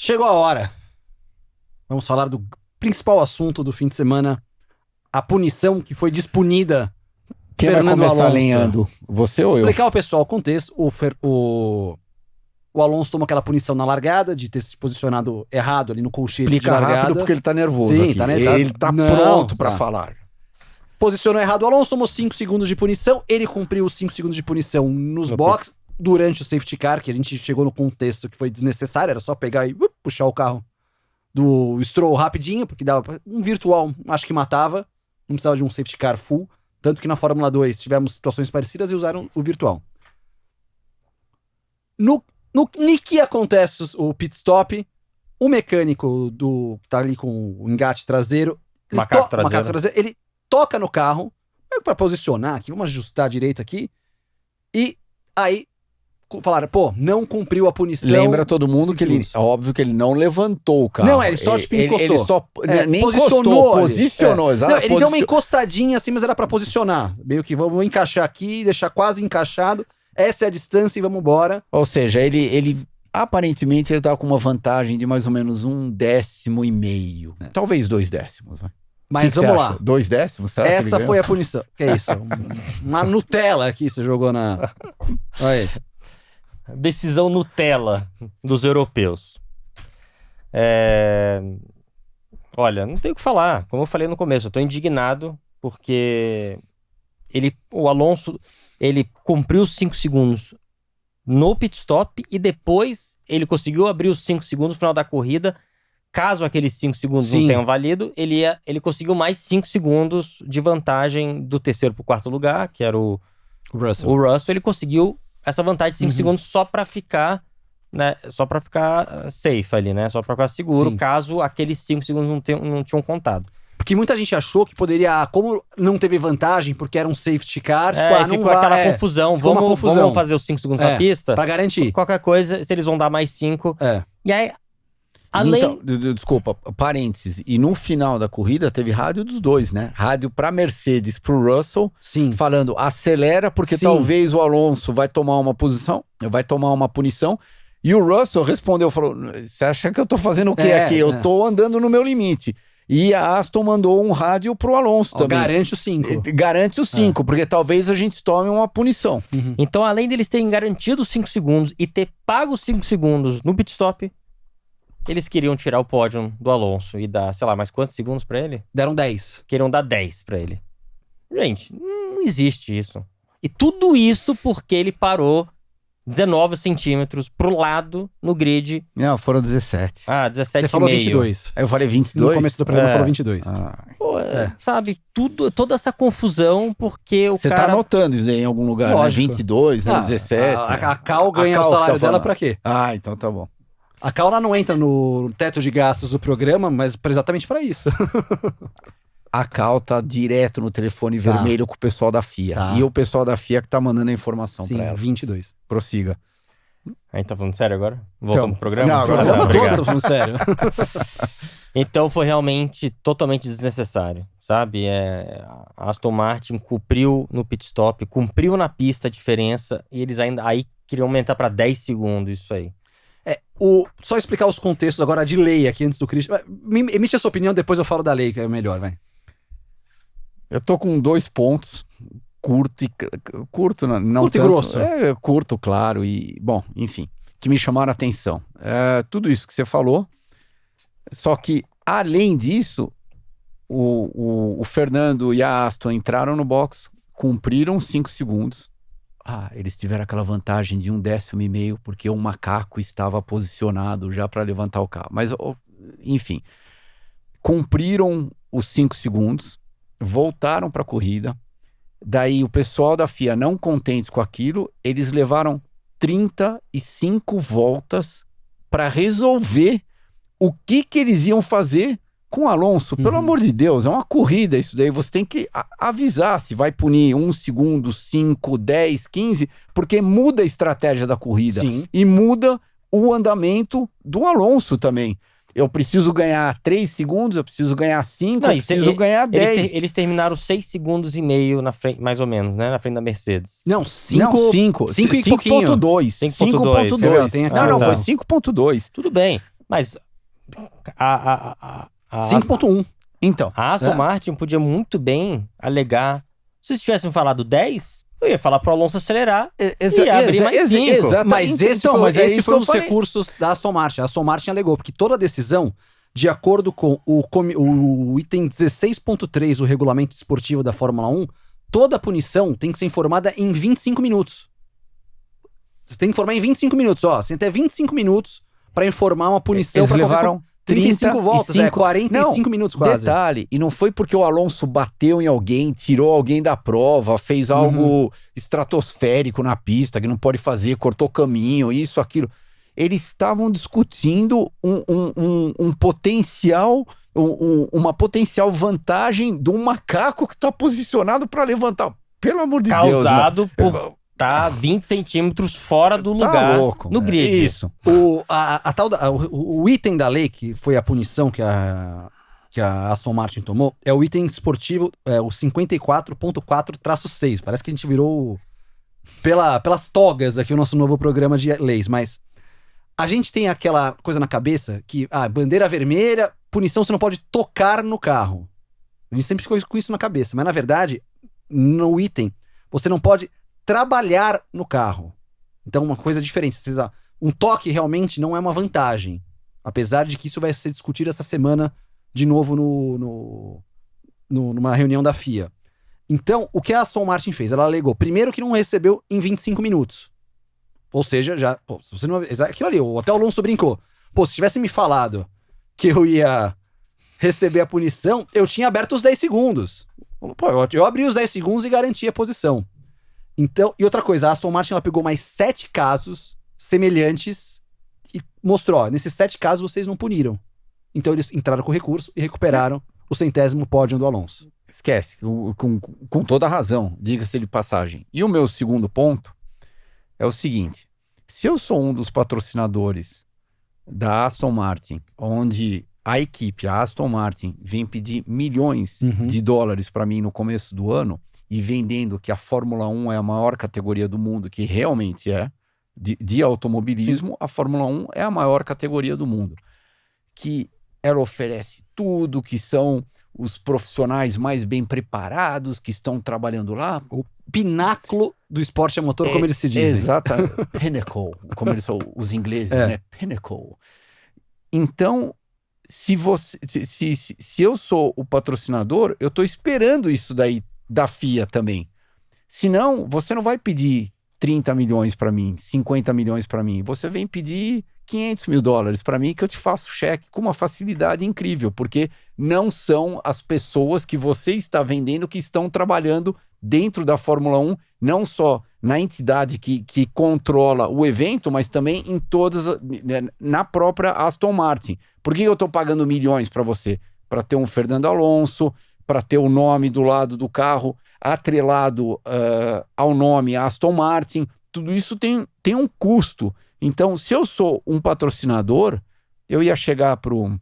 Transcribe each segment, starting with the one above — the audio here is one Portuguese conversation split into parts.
Chegou a hora. Vamos falar do principal assunto do fim de semana. A punição que foi despunida. Quem Fernando vai começar Alonso. lenhando? Você ou eu? Explicar ao pessoal o contexto. O Alonso tomou aquela punição na largada de ter se posicionado errado ali no colchete de Explica largada. rápido porque ele tá nervoso Sim, aqui. tá, né? Ele tá Não, pronto pra tá. falar. Posicionou errado o Alonso, tomou 5 segundos de punição. Ele cumpriu os 5 segundos de punição nos boxes durante o safety car, que a gente chegou no contexto que foi desnecessário. Era só pegar e puxar o carro do Stroll rapidinho, porque dava um virtual, acho que matava. Não precisava de um safety car full. Tanto que na Fórmula 2 tivemos situações parecidas e usaram o virtual. No que acontece o pit stop, o mecânico que tá ali com o engate traseiro, Macaco traseiro, ele toca no carro, para posicionar aqui, vamos ajustar direito aqui, e aí falaram, pô, não cumpriu a punição. Lembra todo mundo que ele, óbvio que ele não levantou o carro. Não, ele só tipo, encostou. Ele só nem posicionou, posicionou, exato. Não, ele deu uma encostadinha assim, mas era pra posicionar. Meio que vamos encaixar aqui, deixar quase encaixado. Essa é a distância e vamos embora. Ou seja, ele aparentemente ele tava com uma vantagem de mais ou menos 1,5 décimo. Talvez 2 décimos. Vai. Mas que vamos você lá. acha? 2 décimos? Será Essa foi a punição. Que é isso? Uma Nutella aqui você jogou na... Olha aí. Decisão Nutella dos europeus. Olha, não tenho o que falar. Como eu falei no começo, eu tô indignado porque o Alonso, ele cumpriu os 5 segundos no pit stop e depois ele conseguiu abrir os 5 segundos no final da corrida. Caso aqueles 5 segundos não tenham valido, ele conseguiu mais 5 segundos de vantagem do terceiro pro quarto lugar, que era o Russell. Ele conseguiu essa vantagem de 5 segundos só pra ficar, né? Só pra ficar safe ali, né? Só pra ficar seguro, caso aqueles 5 segundos não tinham contado. Porque muita gente achou que poderia, como não teve vantagem, porque era um safety car, não ficou aquela confusão. Vamos fazer os 5 segundos na pista. Pra garantir. Qualquer coisa, se eles vão dar mais 5. E aí, além... Então, desculpa, parênteses. E no final da corrida teve rádio dos dois, né? Rádio pra Mercedes, pro Russell, falando acelera porque talvez o Alonso vai tomar uma punição. E o Russell respondeu, falou, você acha que eu tô fazendo o quê aqui? Eu tô andando no meu limite. E a Aston mandou um rádio pro Alonso também. Garante os 5. Garante os 5, porque talvez a gente tome uma punição. Então, além deles terem garantido os 5 segundos e ter pago os 5 segundos no pit stop, eles queriam tirar o pódio do Alonso e dar, sei lá, mais quantos segundos pra ele? Deram 10. Queriam dar 10 pra ele. Gente, não existe isso. E tudo isso porque ele parou 19 centímetros pro lado no grid. Não, foram 17. 17,5. Você falou 22. Aí eu falei 22? No começo do programa falou 22. Pô, sabe, toda essa confusão porque o Você cara... tá anotando isso aí em algum lugar, Lógico. né? 22, né? 17. A Cal ganha o salário dela pra quê? Então tá bom. A Cal não entra no teto de gastos do programa, mas exatamente pra isso. A Cal tá direto no telefone vermelho com o pessoal da FIA. E o pessoal da FIA que tá mandando a informação pra ela. 22. Prossiga. A gente tá falando sério agora? Voltamos pro programa? Não, agora Programa todo, obrigado. tô falando sério. Então foi realmente totalmente desnecessário, sabe? A Aston Martin cumpriu no pit stop, cumpriu na pista a diferença e eles ainda aí queriam aumentar pra 10 segundos isso aí. Só explicar os contextos agora de lei aqui antes do Christian. Emite a sua opinião, depois eu falo da lei, que é melhor, vai. Eu tô com 2 pontos, curto e não curto tanto, e grosso. Curto, claro, e bom, enfim, que me chamaram a atenção. Tudo isso que você falou, só que além disso, o Fernando e a Aston entraram no box, cumpriram 5 segundos. Eles tiveram aquela vantagem de 1,5 décimo, porque o macaco estava posicionado já para levantar o carro. Mas, enfim, cumpriram os 5 segundos, voltaram para a corrida. Daí o pessoal da FIA, não contentes com aquilo, eles levaram 35 voltas para resolver o que eles iam fazer com o Alonso. Pelo amor de Deus, é uma corrida isso daí. Você tem que avisar se vai punir 1 segundo, 5, 10, 15, porque muda a estratégia da corrida. E muda o andamento do Alonso também. Eu preciso ganhar 3 segundos, eu preciso ganhar 5, eu preciso ganhar 10. Eles terminaram 6 segundos e meio na frente, mais ou menos, né? Na frente da Mercedes. Não, 5. 5,2. 5,2. Não, foi 5,2. Tudo bem. Mas a 5.1. Então, A Aston Martin podia muito bem alegar. Se eles tivessem falado 10, eu ia falar pro Alonso acelerar e abrir mais 5. Mas esse foi um dos recursos da Aston Martin. A Aston Martin alegou, porque toda a decisão, de acordo com o item 16.3 do regulamento esportivo da Fórmula 1, toda a punição tem que ser informada em 25 minutos. Você tem que informar em 25 minutos. Ó, você tem até 25 minutos para informar uma punição. Eles levaram 35 voltas, 45 minutos quase. Detalhe, e não foi porque o Alonso bateu em alguém, tirou alguém da prova, fez algo estratosférico na pista, que não pode fazer, cortou caminho, isso, aquilo. Eles estavam discutindo um potencial, uma potencial vantagem de um macaco que está posicionado para levantar. Pelo amor de Deus. Causado por... Tá 20 centímetros fora do lugar, louco, no grid. Isso. O item da lei, que foi a punição que a Aston Martin tomou, é o item esportivo, o 54.4-6. Parece que a gente virou pelas togas aqui o nosso novo programa de leis, mas a gente tem aquela coisa na cabeça que, bandeira vermelha, punição, você não pode tocar no carro. A gente sempre ficou com isso na cabeça, mas na verdade, no item, você não pode trabalhar no carro. Então, uma coisa diferente. Um toque realmente não é uma vantagem. Apesar de que isso vai ser discutido essa semana de novo numa reunião da FIA. Então, o que a Aston Martin fez? Ela alegou, primeiro, que não recebeu em 25 minutos. Ou seja, já... Pô, se você não... Aquilo ali, até o Alonso brincou. Pô, se tivesse me falado que eu ia receber a punição, eu tinha aberto os 10 segundos. Pô, eu abri os 10 segundos e garanti a posição. Então, e outra coisa, a Aston Martin ela pegou mais 7 casos semelhantes e mostrou, nesses 7 casos vocês não puniram. Então eles entraram com recurso e recuperaram o 100º pódio do Alonso. Esquece, com toda a razão, diga-se de passagem. E o meu segundo ponto é o seguinte, se eu sou um dos patrocinadores da Aston Martin, onde a equipe, a Aston Martin, vem pedir milhões de dólares para mim no começo do ano, e vendendo que a Fórmula 1 é a maior categoria do mundo, que realmente é, de automobilismo, a Fórmula 1 é a maior categoria do mundo. Que ela oferece tudo, que são os profissionais mais bem preparados, que estão trabalhando lá. O pináculo do esporte a motor, como eles se dizem. Exatamente. Pinnacle, como eles são os ingleses, né? Pinnacle. Então, se eu sou o patrocinador, eu estou esperando isso daí da FIA também. Senão, você não vai pedir 30 milhões para mim, 50 milhões para mim. Você vem pedir 500 mil dólares para mim, que eu te faço cheque com uma facilidade incrível, porque não são as pessoas que você está vendendo que estão trabalhando dentro da Fórmula 1, não só na entidade que controla o evento, mas também em na própria Aston Martin. Por que eu estou pagando milhões para você? Para ter um Fernando Alonso, para ter o nome do lado do carro atrelado ao nome Aston Martin. Tudo isso tem um custo. Então, se eu sou um patrocinador, eu ia chegar pro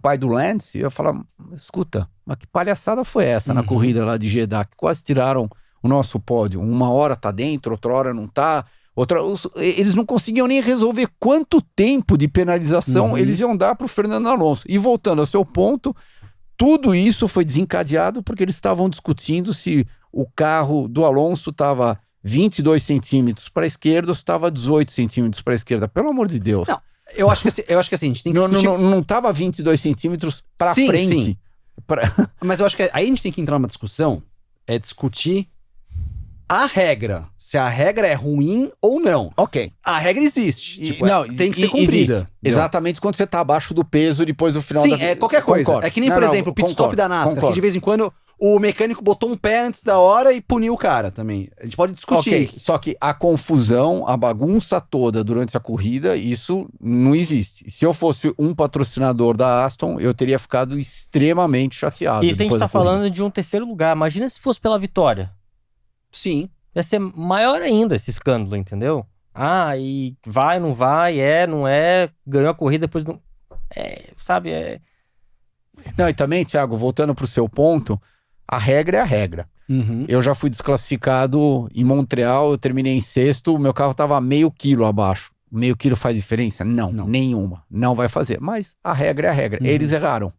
pai do Lance e ia falar, escuta, mas que palhaçada foi essa na corrida lá de Jeddah, que quase tiraram o nosso pódio. Uma hora tá dentro, outra hora não tá. Eles não conseguiam nem resolver quanto tempo de penalização eles iam dar pro Fernando Alonso. E voltando ao seu ponto, tudo isso foi desencadeado porque eles estavam discutindo se o carro do Alonso estava 22 centímetros para a esquerda ou se estava 18 centímetros para a esquerda. Pelo amor de Deus. Não, eu acho que assim, a gente tem que discutir... Não estava 22 centímetros para frente. Sim. Mas eu acho que aí a gente tem que entrar numa discussão, discutir a regra. Se a regra é ruim ou não. Ok. A regra existe. Tem que ser cumprida. Existe. Exatamente quando você está abaixo do peso depois do final da... Sim, qualquer coisa. Concordo. É que nem, por exemplo, o pit stop da NASCAR, que de vez em quando o mecânico botou um pé antes da hora e puniu o cara também. A gente pode discutir. Ok, só que a confusão, a bagunça toda durante a corrida, isso não existe. Se eu fosse um patrocinador da Aston, eu teria ficado extremamente chateado. Isso a gente tá falando de um terceiro lugar. Imagina se fosse pela vitória. Sim. Ia ser maior ainda esse escândalo, entendeu? E vai, não vai, não é, ganhou a corrida, depois não... Não, e também, Thiago, voltando pro seu ponto, a regra é a regra. Eu já fui desclassificado em Montreal, eu terminei em sexto, meu carro tava meio quilo abaixo. meio quilo faz diferença? Não, nenhuma. Não vai fazer. Mas a regra é a regra. Eles erraram.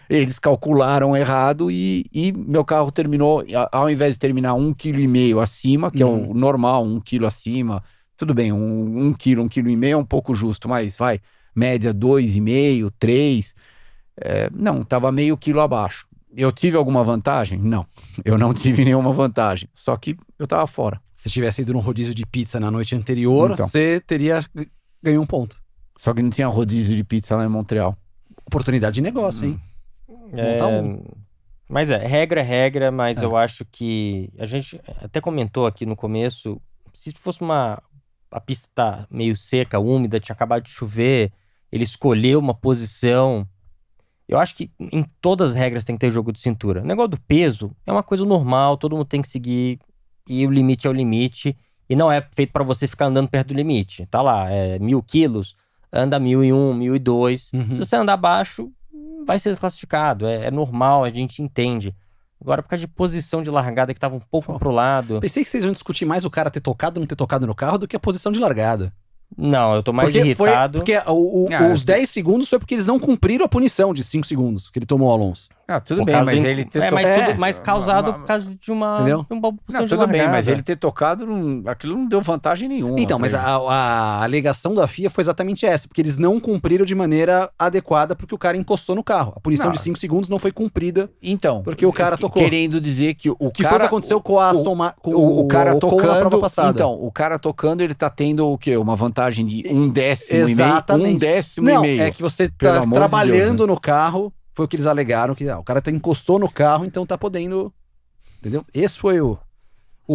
Eles calcularam errado e meu carro terminou, ao invés de terminar 1,5 kg acima, que é o normal, 1 kg acima, tudo bem, 1 kg, 1,5 kg é um pouco justo, mas vai, média 2,5, 3. Não, tava meio quilo abaixo. Eu tive alguma vantagem? Não, eu não tive nenhuma vantagem. Só que eu tava fora. Se tivesse ido num rodízio de pizza na noite anterior, Então. você teria ganho um ponto. Só que não tinha rodízio de pizza lá em Montreal. Oportunidade de negócio, hein? Montar Mas regra é regra, mas eu acho que a gente até comentou aqui no começo, se fosse a pista tá meio seca, úmida, tinha acabado de chover, ele escolheu uma posição. Eu acho que em todas as regras tem que ter jogo de cintura. O negócio do peso é uma coisa normal, todo mundo tem que seguir, e o limite é o limite, e não é feito pra você ficar andando perto do limite. Tá lá, 1.000 quilos, anda 1.001, 1.002. Se você andar abaixo, vai ser desclassificado. É normal, a gente entende. Agora, por causa de posição de largada que tava um pouco pro lado... Pensei que vocês iam discutir mais o cara ter tocado ou não ter tocado no carro do que a posição de largada. Não, eu tô mais irritado. Porque os 10 segundos foi porque eles não cumpriram a punição de 5 segundos que ele tomou ao Alonso. Tudo bem, mas ele ter tocado... Mas causado por causa de uma posição de largada. Tudo bem, mas ele ter tocado, aquilo não deu vantagem nenhuma. Então, mas a alegação da FIA foi exatamente essa, porque eles não cumpriram de maneira adequada porque o cara encostou no carro. A punição de 5 segundos não foi cumprida porque o cara tocou. Querendo dizer que o cara... Que foi o que aconteceu com a Aston Martin, o cara tocando na prova passada. Então, o cara tocando, ele tá tendo o quê? Uma vantagem de 1/10 Exatamente. 1/10 Não, e meio. é que você tá trabalhando no carro, foi o que eles alegaram, que o cara encostou no carro, então tá podendo... Entendeu? Esse foi o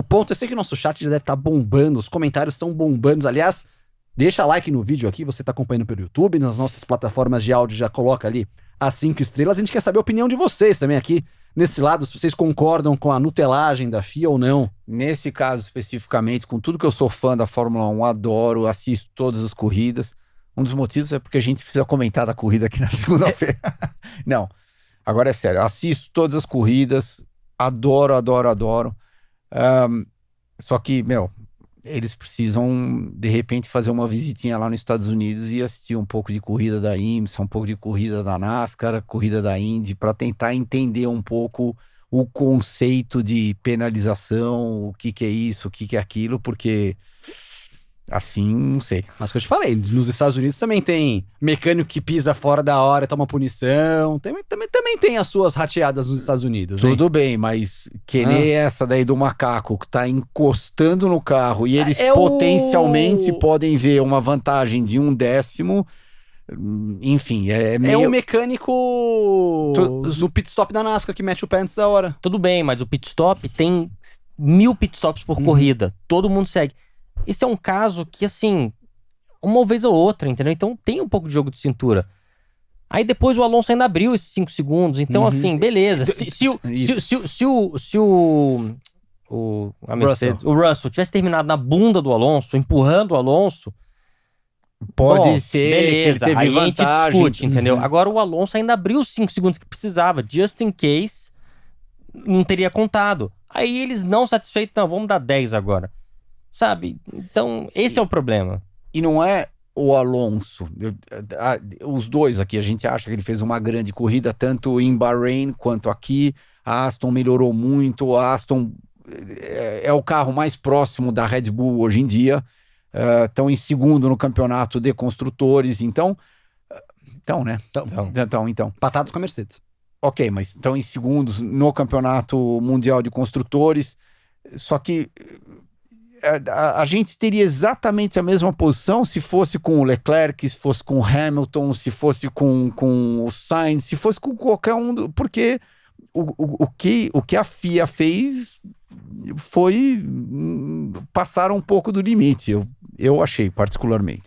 ponto. Eu sei que o nosso chat já deve estar bombando, os comentários estão bombando. Aliás, deixa like no vídeo aqui, você tá acompanhando pelo YouTube, nas nossas plataformas de áudio já coloca ali as 5 estrelas. A gente quer saber a opinião de vocês também aqui, nesse lado, se vocês concordam com a nutelagem da FIA ou não. Nesse caso especificamente, com tudo que eu sou fã da Fórmula 1, adoro, assisto todas as corridas. Um dos motivos é porque a gente precisa comentar da corrida aqui na segunda-feira. Não, agora é sério, assisto todas as corridas, adoro. Só que, eles precisam, de repente, fazer uma visitinha lá nos Estados Unidos e assistir um pouco de corrida da IMSA, um pouco de corrida da NASCAR, corrida da Indy, para tentar entender um pouco o conceito de penalização, o que é isso, o que é aquilo, porque... Assim, não sei. Mas que eu te falei, nos Estados Unidos também tem mecânico que pisa fora da hora e toma punição. Também tem as suas rateadas nos Estados Unidos. Tudo bem, mas querer essa daí do macaco que tá encostando no carro e eles potencialmente podem ver uma vantagem de 1/10, enfim, é meio... É o mecânico no pit stop da NASCAR que mete o pé antes da hora. Tudo bem, mas o pit stop tem 1.000 pit stops por corrida. Todo mundo segue. Esse é um caso que, assim, uma vez ou outra, entendeu? Então tem um pouco de jogo de cintura. Aí depois o Alonso ainda abriu esses 5 segundos. Então, assim, beleza. Se a Mercedes, o Russell tivesse terminado na bunda do Alonso, empurrando o Alonso, pode ser beleza, que ele teve aí vantagem. A gente discute, entendeu? Agora o Alonso ainda abriu os 5 segundos que precisava, just in case, não teria contado. Aí eles não satisfeitos, não, vamos dar 10 agora. Sabe? Então, esse é o problema. E não é o Alonso. Os dois aqui, a gente acha que ele fez uma grande corrida, tanto em Bahrein quanto aqui. A Aston melhorou muito. A Aston é o carro mais próximo da Red Bull hoje em dia. Estão em segundo no campeonato de construtores. Então, né? Então. Empatados com a Mercedes. Ok, mas estão em segundos no campeonato mundial de construtores. Só que... A gente teria exatamente a mesma posição se fosse com o Leclerc, se fosse com o Hamilton, se fosse com o Sainz, se fosse com qualquer um, porque o que a FIA fez foi passar um pouco do limite, eu achei particularmente.